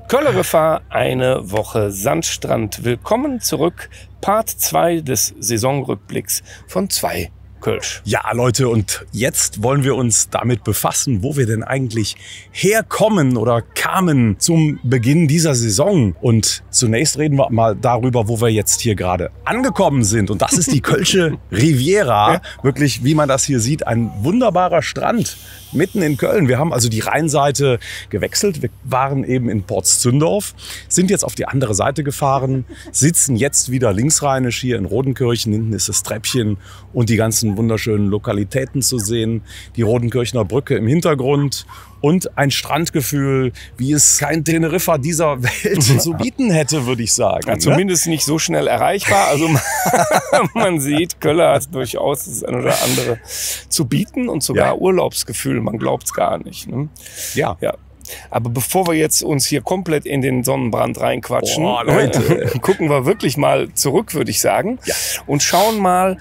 Köllergefahr, eine Woche Sandstrand. Willkommen zurück, Part 2 des Saisonrückblicks von 2 Kölsch. Ja, Leute, und jetzt wollen wir uns damit befassen, wo wir denn eigentlich herkommen oder kamen zum Beginn dieser Saison. Und zunächst reden wir mal darüber, wo wir jetzt hier gerade angekommen sind. Und das ist die Kölsche Riviera. Ja. Wirklich, wie man das hier sieht, ein wunderbarer Strand mitten in Köln. Wir haben also die Rheinseite gewechselt. Wir waren eben in Portszündorf, sind jetzt auf die andere Seite gefahren, sitzen jetzt wieder linksrheinisch hier in Rodenkirchen. Hinten ist das Treppchen und die ganzen wunderschönen Lokalitäten zu sehen. Die Rodenkirchener Brücke im Hintergrund und ein Strandgefühl, wie es kein Teneriffa dieser Welt zu bieten hätte, würde ich sagen. Ja, zumindest nicht so schnell erreichbar. Also man sieht, Köller hat durchaus das eine oder andere zu bieten und sogar Urlaubsgefühl. Man glaubt es gar nicht. Ne? Ja. Aber bevor wir jetzt uns hier komplett in den Sonnenbrand reinquatschen, Leute, gucken wir wirklich mal zurück, würde ich sagen, und schauen mal,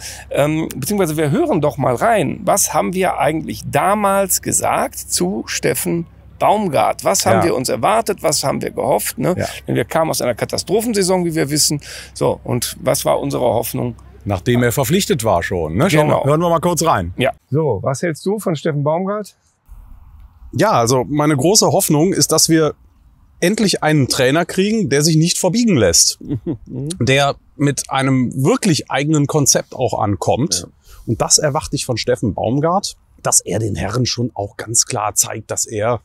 beziehungsweise wir hören doch mal rein, was haben wir eigentlich damals gesagt zu Steffen Baumgart? Was haben wir uns erwartet? Was haben wir gehofft? Ne? Ja. Denn wir kamen aus einer Katastrophensaison, wie wir wissen. So, und was war unsere Hoffnung? Nachdem er verpflichtet war schon. Ne? Genau. Hören wir mal kurz rein. Ja. So, was hältst du von Steffen Baumgart? Ja, also meine große Hoffnung ist, dass wir endlich einen Trainer kriegen, der sich nicht verbiegen lässt. Der mit einem wirklich eigenen Konzept auch ankommt. Ja. Und das erwarte ich von Steffen Baumgart, dass er den Herren schon auch ganz klar zeigt, dass er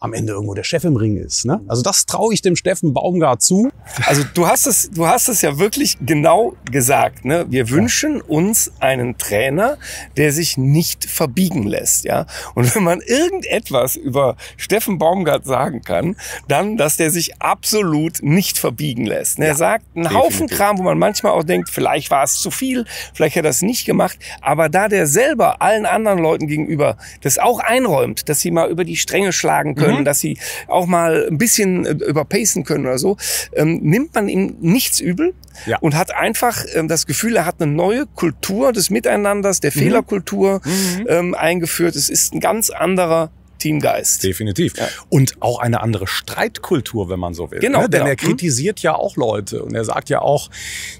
am Ende irgendwo der Chef im Ring ist. Ne? Also das traue ich dem Steffen Baumgart zu. Also du hast es ja wirklich genau gesagt. Ne? Wir wünschen uns einen Trainer, der sich nicht verbiegen lässt. Ja? Und wenn man irgendetwas über Steffen Baumgart sagen kann, dann, dass der sich absolut nicht verbiegen lässt. Ne? Er sagt einen Haufen Kram, wo man manchmal auch denkt, vielleicht war es zu viel, vielleicht hat er es nicht gemacht. Aber da der selber allen anderen Leuten gegenüber das auch einräumt, dass sie mal über die Stränge schlagen können, dass sie auch mal ein bisschen überpacen können oder so, nimmt man ihm nichts übel und hat einfach das Gefühl, er hat eine neue Kultur des Miteinanders, der Fehlerkultur eingeführt. Es ist ein ganz anderer Teamgeist. Definitiv. Ja. Und auch eine andere Streitkultur, wenn man so will. Genau, ne? Denn er kritisiert ja auch Leute. Und er sagt ja auch,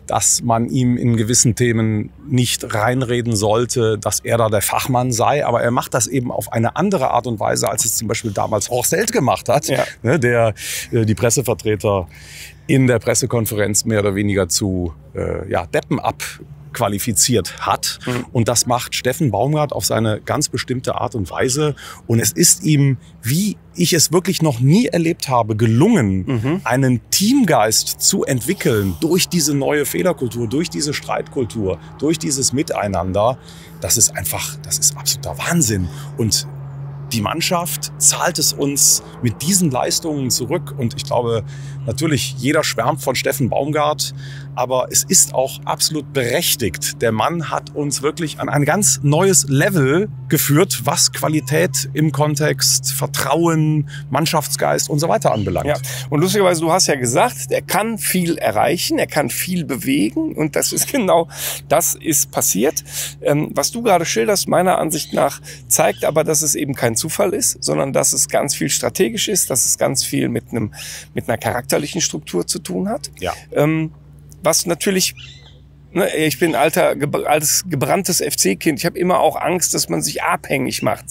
dass man ihm in gewissen Themen nicht reinreden sollte, dass er da der Fachmann sei. Aber er macht das eben auf eine andere Art und Weise, als es zum Beispiel damals Horst Held gemacht hat, ne? Der die Pressevertreter in der Pressekonferenz mehr oder weniger zu Deppen abqualifiziert hat. Und das macht Steffen Baumgart auf seine ganz bestimmte Art und Weise. Und es ist ihm, wie ich es wirklich noch nie erlebt habe, gelungen, einen Teamgeist zu entwickeln durch diese neue Fehlerkultur, durch diese Streitkultur, durch dieses Miteinander. Das ist absoluter Wahnsinn. Und die Mannschaft zahlt es uns mit diesen Leistungen zurück. Und ich glaube, natürlich, jeder schwärmt von Steffen Baumgart, aber es ist auch absolut berechtigt. Der Mann hat uns wirklich an ein ganz neues Level geführt, was Qualität im Kontext, Vertrauen, Mannschaftsgeist und so weiter anbelangt. Ja. Und lustigerweise, du hast ja gesagt, er kann viel erreichen, er kann viel bewegen und das ist passiert. Was du gerade schilderst, meiner Ansicht nach, zeigt aber, dass es eben kein Zufall ist, sondern dass es ganz viel strategisch ist, dass es ganz viel mit einer charakterlichen Struktur zu tun hat. Ja. Was natürlich, ich bin altes gebranntes FC-Kind. Ich habe immer auch Angst, dass man sich abhängig macht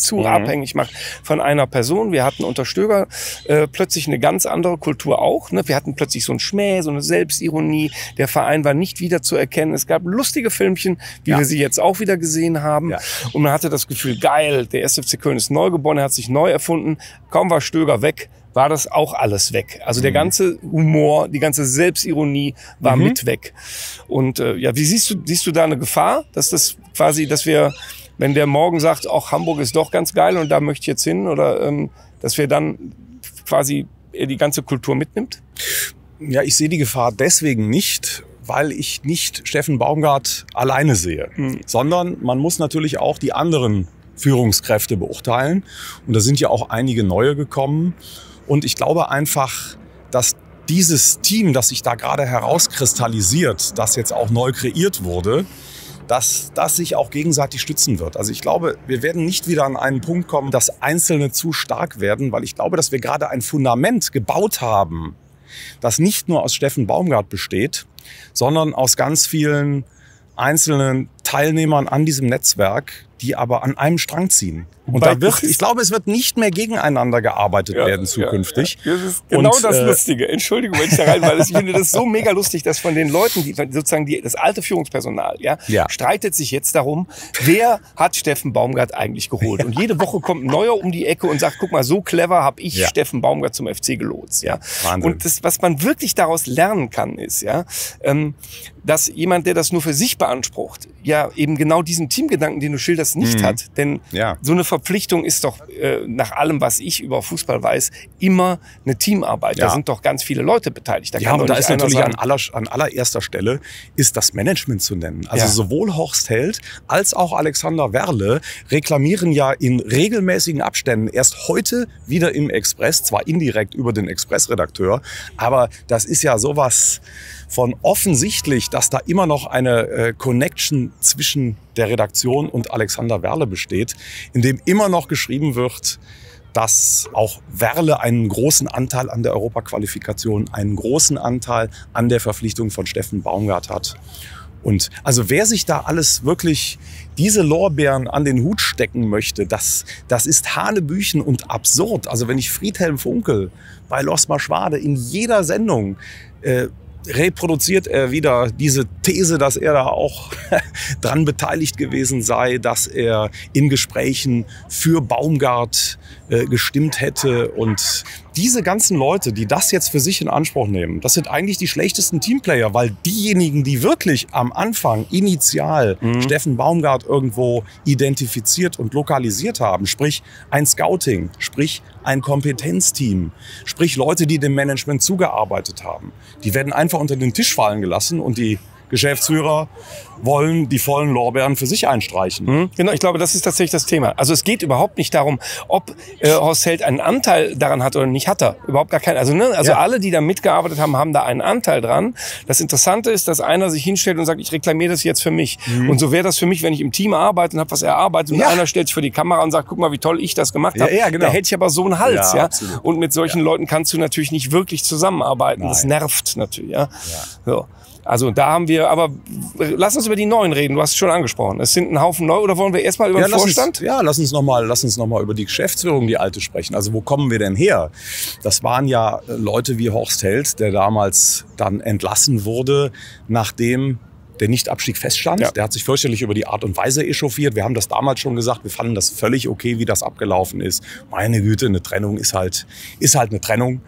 von einer Person. Wir hatten unter Stöger plötzlich eine ganz andere Kultur auch. Ne? Wir hatten plötzlich so einen Schmäh, so eine Selbstironie. Der Verein war nicht wiederzuerkennen. Es gab lustige Filmchen, wie wir sie jetzt auch wieder gesehen haben. Ja. Und man hatte das Gefühl, geil, der 1. FC Köln ist neu geboren, er hat sich neu erfunden. Kaum war Stöger weg, war das auch alles weg. Also der ganze Humor, die ganze Selbstironie war mit weg. Und wie siehst du da eine Gefahr, dass das quasi, dass wir, wenn der morgen sagt, auch Hamburg ist doch ganz geil und da möchte ich jetzt hin, oder dass wir dann quasi die ganze Kultur mitnimmt? Ja, ich sehe die Gefahr deswegen nicht, weil ich nicht Steffen Baumgart alleine sehe, sondern man muss natürlich auch die anderen Führungskräfte beurteilen. Und da sind ja auch einige neue gekommen. Und ich glaube einfach, dass dieses Team, das sich da gerade herauskristallisiert, das jetzt auch neu kreiert wurde, dass das sich auch gegenseitig stützen wird. Also ich glaube, wir werden nicht wieder an einen Punkt kommen, dass Einzelne zu stark werden, weil ich glaube, dass wir gerade ein Fundament gebaut haben, das nicht nur aus Steffen Baumgart besteht, sondern aus ganz vielen einzelnen Teilnehmern an diesem Netzwerk, die aber an einem Strang ziehen. Und da wird, ich glaube, es wird nicht mehr gegeneinander gearbeitet werden zukünftig. Ja. Das ist genau das Lustige. Entschuldigung, wenn ich da rein, weil ich finde das so mega lustig, dass von den Leuten, die sozusagen das alte Führungspersonal, streitet sich jetzt darum, wer hat Steffen Baumgart eigentlich geholt? Und jede Woche kommt ein Neuer um die Ecke und sagt, guck mal, so clever habe ich Steffen Baumgart zum FC gelotst. Ja. Wahnsinn. Und das, was man wirklich daraus lernen kann, ist, dass jemand, der das nur für sich beansprucht, ja eben genau diesen Teamgedanken, den du schilderst, nicht hat. Denn so eine Verpflichtung ist doch nach allem, was ich über Fußball weiß, immer eine Teamarbeit. Da sind doch ganz viele Leute beteiligt. Da und da ist natürlich an allererster Stelle ist das Management zu nennen. Also sowohl Horst Held als auch Alexander Werle reklamieren ja in regelmäßigen Abständen erst heute wieder im Express, zwar indirekt über den Express-Redakteur, aber das ist ja sowas von offensichtlich, dass da immer noch eine Connection zwischen der Redaktion und Alexander Werle besteht, in dem immer noch geschrieben wird, dass auch Werle einen großen Anteil an der Europaqualifikation, einen großen Anteil an der Verpflichtung von Steffen Baumgart hat. Und also wer sich da alles wirklich diese Lorbeeren an den Hut stecken möchte, das ist hanebüchen und absurd. Also wenn ich Friedhelm Funkel bei Losmar Schwade in jeder Sendung reproduziert er wieder diese These, dass er da auch dran beteiligt gewesen sei, dass er in Gesprächen für Baumgart gestimmt hätte. Und diese ganzen Leute, die das jetzt für sich in Anspruch nehmen, das sind eigentlich die schlechtesten Teamplayer, weil diejenigen, die wirklich am Anfang initial Steffen Baumgart irgendwo identifiziert und lokalisiert haben, sprich ein Scouting, sprich ein Kompetenzteam, sprich Leute, die dem Management zugearbeitet haben, die werden einfach unter den Tisch fallen gelassen und die Geschäftsführer wollen die vollen Lorbeeren für sich einstreichen. Genau, ich glaube, das ist tatsächlich das Thema. Also es geht überhaupt nicht darum, ob Horst Held einen Anteil daran hat oder nicht, hat er. Überhaupt gar keinen. Also alle, die da mitgearbeitet haben, haben da einen Anteil dran. Das Interessante ist, dass einer sich hinstellt und sagt, ich reklamiere das jetzt für mich. Und so wäre das für mich, wenn ich im Team arbeite und habe was erarbeitet und einer stellt sich vor die Kamera und sagt, guck mal, wie toll ich das gemacht habe. Genau. Da hätte ich aber so einen Hals. Und mit solchen Leuten kannst du natürlich nicht wirklich zusammenarbeiten. Das nervt natürlich. So. Also da haben wir, aber lass uns über die Neuen reden. Du hast es schon angesprochen. Es sind ein Haufen neu. Oder wollen wir erstmal über den Vorstand? Lass uns noch mal über die Geschäftsführung, die alte, sprechen. Also wo kommen wir denn her? Das waren ja Leute wie Horst Held, der damals dann entlassen wurde, nachdem der Nichtabstieg feststand. Der hat sich fürchterlich über die Art und Weise echauffiert. Wir haben das damals schon gesagt. Wir fanden das völlig okay, wie das abgelaufen ist. Meine Güte, eine Trennung ist halt eine Trennung.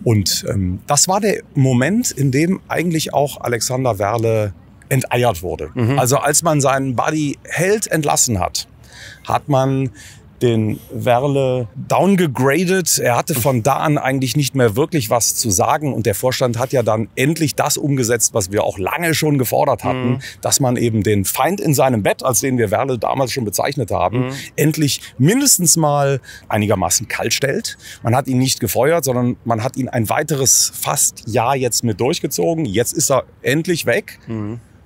Und das war der Moment, in dem eigentlich auch Alexander Werle enteiert wurde. Also als man seinen Buddy Held entlassen hat, hat man den Werle downgegradet. Er hatte von da an eigentlich nicht mehr wirklich was zu sagen. Und der Vorstand hat ja dann endlich das umgesetzt, was wir auch lange schon gefordert hatten, dass man eben den Feind in seinem Bett, als den wir Werle damals schon bezeichnet haben, endlich mindestens mal einigermaßen kalt stellt. Man hat ihn nicht gefeuert, sondern man hat ihn ein weiteres fast Jahr jetzt mit durchgezogen. Jetzt ist er endlich weg.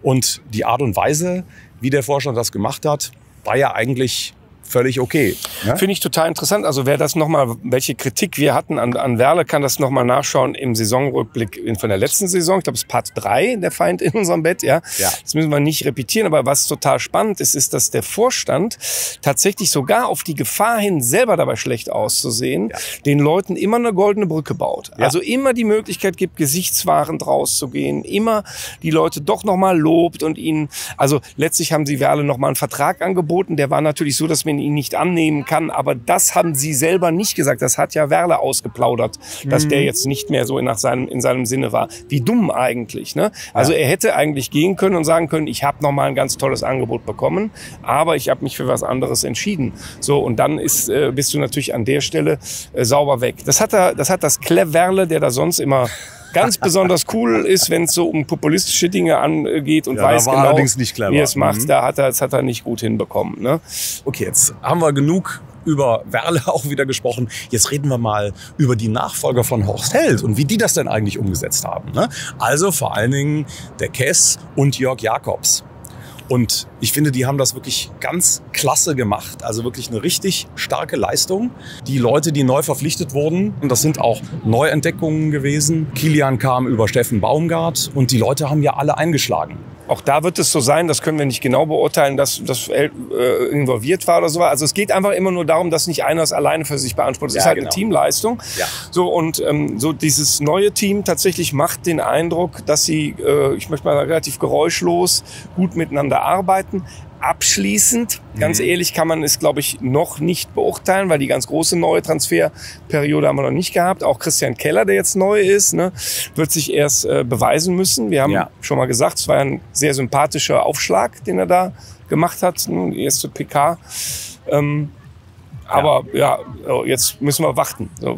Und die Art und Weise, wie der Vorstand das gemacht hat, war ja eigentlich völlig okay. Ne? Finde ich total interessant. Also wer das nochmal, welche Kritik wir hatten an Werle, kann das nochmal nachschauen im Saisonrückblick von der letzten Saison. Ich glaube, es ist Part 3, der Feind in unserem Bett. Ja. Das müssen wir nicht repetieren. Aber was total spannend ist, ist, dass der Vorstand tatsächlich sogar auf die Gefahr hin, selber dabei schlecht auszusehen, den Leuten immer eine goldene Brücke baut. Also immer die Möglichkeit gibt, gesichtswahrend rauszugehen. Immer die Leute doch nochmal lobt und ihnen, also letztlich haben sie Werle nochmal einen Vertrag angeboten. Der war natürlich so, dass man ihn nicht annehmen kann, aber das haben sie selber nicht gesagt. Das hat ja Werle ausgeplaudert, dass der jetzt nicht mehr so in seinem Sinne war. Wie dumm eigentlich, ne? Also er hätte eigentlich gehen können und sagen können, ich habe noch mal ein ganz tolles Angebot bekommen, aber ich habe mich für was anderes entschieden. So, und dann bist du natürlich an der Stelle sauber weg. Das hat das Werle, der da sonst immer ganz besonders cool ist, wenn es so um populistische Dinge angeht und weiß genau, wie er es macht. Das hat er nicht gut hinbekommen. Ne? Okay, jetzt haben wir genug über Werle auch wieder gesprochen. Jetzt reden wir mal über die Nachfolger von Horst Held und wie die das denn eigentlich umgesetzt haben. Ne? Also vor allen Dingen der Kess und Jörg Jakobs. Und ich finde, die haben das wirklich ganz klasse gemacht. Also wirklich eine richtig starke Leistung. Die Leute, die neu verpflichtet wurden, und das sind auch Neuentdeckungen gewesen. Kilian kam über Steffen Baumgart und die Leute haben ja alle eingeschlagen. Auch da wird es so sein, das können wir nicht genau beurteilen, dass das involviert war oder so. Also es geht einfach immer nur darum, dass nicht einer es alleine für sich beansprucht. Es ist halt eine Teamleistung. Ja. So, und so dieses neue Team tatsächlich macht den Eindruck, dass sie, ich möchte mal sagen, relativ geräuschlos gut miteinander arbeiten. Abschließend, ganz ehrlich, kann man es, glaube ich, noch nicht beurteilen, weil die ganz große neue Transferperiode haben wir noch nicht gehabt. Auch Christian Keller, der jetzt neu ist, ne, wird sich erst beweisen müssen. Wir haben schon mal gesagt, es war ein sehr sympathischer Aufschlag, den er da gemacht hat, ne, die erste PK. Aber ja, jetzt müssen wir warten, so,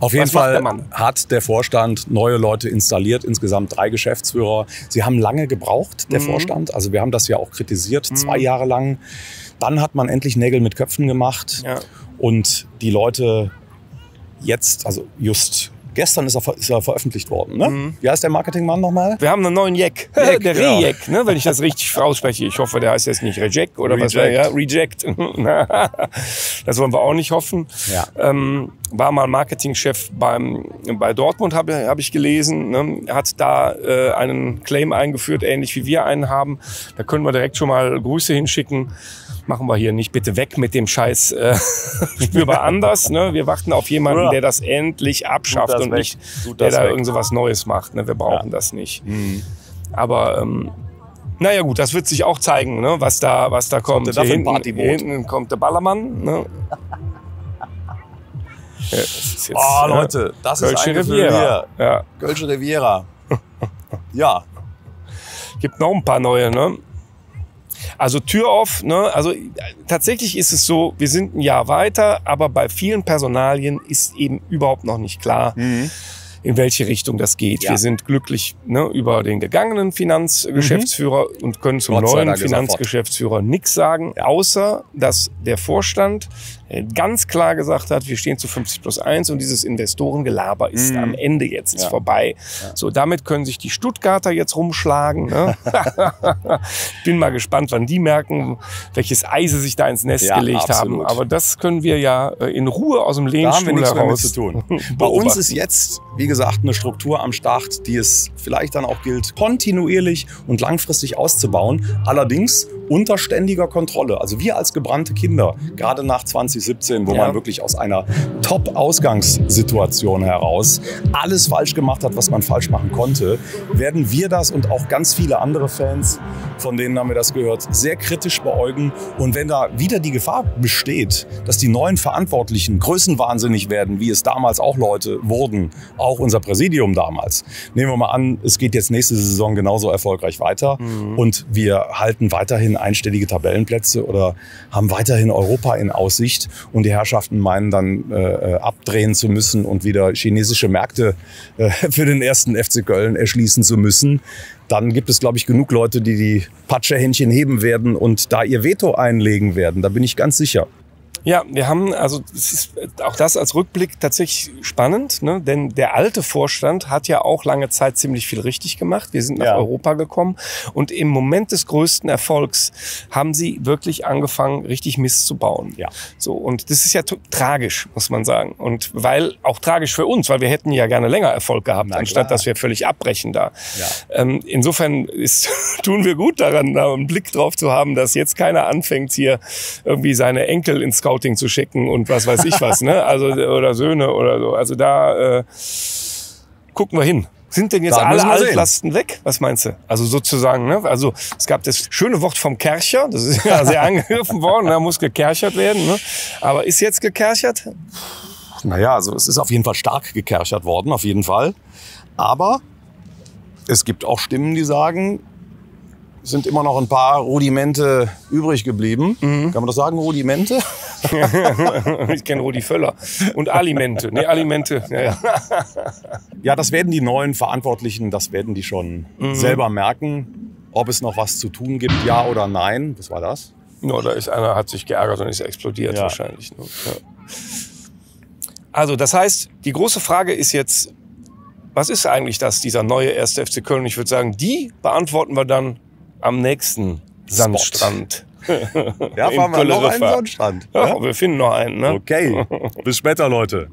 auf jeden Fall hat der Vorstand neue Leute installiert, insgesamt 3 Geschäftsführer. Sie haben lange gebraucht, der Vorstand. Also wir haben das ja auch kritisiert, 2 Jahre lang. Dann hat man endlich Nägel mit Köpfen gemacht. Ja. Und die Leute jetzt, also just gestern ist er veröffentlicht worden. Ne? Wie heißt der Marketingmann nochmal? Wir haben einen neuen Jack. Der Reject, ne? Wenn ich das richtig ausspreche. Ich hoffe, der heißt jetzt nicht Reject oder Reject. Was wäre ja? Reject. Das wollen wir auch nicht hoffen. Ja. War mal Marketingchef bei Dortmund, hab ich gelesen. Ne? Hat da einen Claim eingeführt, ähnlich wie wir einen haben. Da können wir direkt schon mal Grüße hinschicken. Machen wir hier nicht, bitte weg mit dem Scheiß spürbar anders. Ne? Wir warten auf jemanden, der das endlich abschafft und nicht, der da irgend so was Neues macht. Ne? Wir brauchen das nicht. Aber naja gut, das wird sich auch zeigen, ne? was da kommt. Hier hinten kommt der Ballermann. Ne? Ja, das ist jetzt, Leute, das ist eine Riviera. Ja. Kölsche Riviera. Ja. Gibt noch ein paar neue, ne? Also Tür auf, ne? Also tatsächlich ist es so, wir sind ein Jahr weiter, aber bei vielen Personalien ist eben überhaupt noch nicht klar, in welche Richtung das geht. Ja. Wir sind glücklich, ne, über den gegangenen Finanzgeschäftsführer und können zum neuen Finanzgeschäftsführer nichts sagen, außer dass der Vorstand ganz klar gesagt hat, wir stehen zu 50+1 und dieses Investorengelaber ist am Ende jetzt, ist vorbei. Ja. So, damit können sich die Stuttgarter jetzt rumschlagen. Ne? Bin mal gespannt, wann die merken, welches Ei sie sich da ins Nest gelegt haben. Aber das können wir ja in Ruhe aus dem Lehnstuhl heraus zu tun. Bei uns ist jetzt, wie gesagt, eine Struktur am Start, die es vielleicht dann auch gilt, kontinuierlich und langfristig auszubauen. Allerdings unter ständiger Kontrolle. Also wir als gebrannte Kinder, gerade nach 2017, wo man wirklich aus einer Top-Ausgangssituation heraus alles falsch gemacht hat, was man falsch machen konnte, werden wir das und auch ganz viele andere Fans, von denen haben wir das gehört, sehr kritisch beäugen. Und wenn da wieder die Gefahr besteht, dass die neuen Verantwortlichen größenwahnsinnig werden, wie es damals auch Leute wurden, auch unser Präsidium damals. Nehmen wir mal an, es geht jetzt nächste Saison genauso erfolgreich weiter und wir halten weiterhin einstellige Tabellenplätze oder haben weiterhin Europa in Aussicht und die Herrschaften meinen dann abdrehen zu müssen und wieder chinesische Märkte für den ersten FC Köln erschließen zu müssen. Dann gibt es, glaube ich, genug Leute, die die Patschehändchen heben werden und da ihr Veto einlegen werden. Da bin ich ganz sicher. Ja, wir haben, also es ist auch das als Rückblick tatsächlich spannend, ne? Denn der alte Vorstand hat ja auch lange Zeit ziemlich viel richtig gemacht. Wir sind nach Europa gekommen und im Moment des größten Erfolgs haben sie wirklich angefangen, richtig Mist zu bauen. Ja. So, und das ist ja tragisch, muss man sagen. Und weil auch tragisch für uns, weil wir hätten ja gerne länger Erfolg gehabt, anstatt dass wir völlig abbrechen da. Ja. Insofern tun wir gut daran, da einen Blick drauf zu haben, dass jetzt keiner anfängt, hier irgendwie seine Enkel ins Scouting zu schicken und was weiß ich was, ne? Also, oder Söhne oder so. Also da gucken wir hin. Sind denn jetzt alle Altlasten weg? Was meinst du? Also sozusagen, ne? Also es gab das schöne Wort vom Kercher, das ist ja sehr angegriffen worden, da muss gekerchert werden, ne? Aber ist jetzt gekerchert? Naja, also es ist auf jeden Fall stark gekerchert worden, auf jeden Fall. Aber es gibt auch Stimmen, die sagen, es sind immer noch ein paar Rudimente übrig geblieben. Kann man das sagen, Rudimente? Ich kenne Rudi Völler. Und Alimente. Nee, Alimente. Ja, das werden die neuen Verantwortlichen, das werden die schon selber merken. Ob es noch was zu tun gibt, ja oder nein. Was war das? No, da ist einer, hat sich geärgert und ist explodiert wahrscheinlich. Ja. Also das heißt, die große Frage ist jetzt, was ist eigentlich das, dieser neue 1. FC Köln? Ich würde sagen, die beantworten wir dann am nächsten Sandstrand. Ja, fahren wir noch einen Sandstrand. Ja, wir finden noch einen. Ne? Okay, bis später, Leute.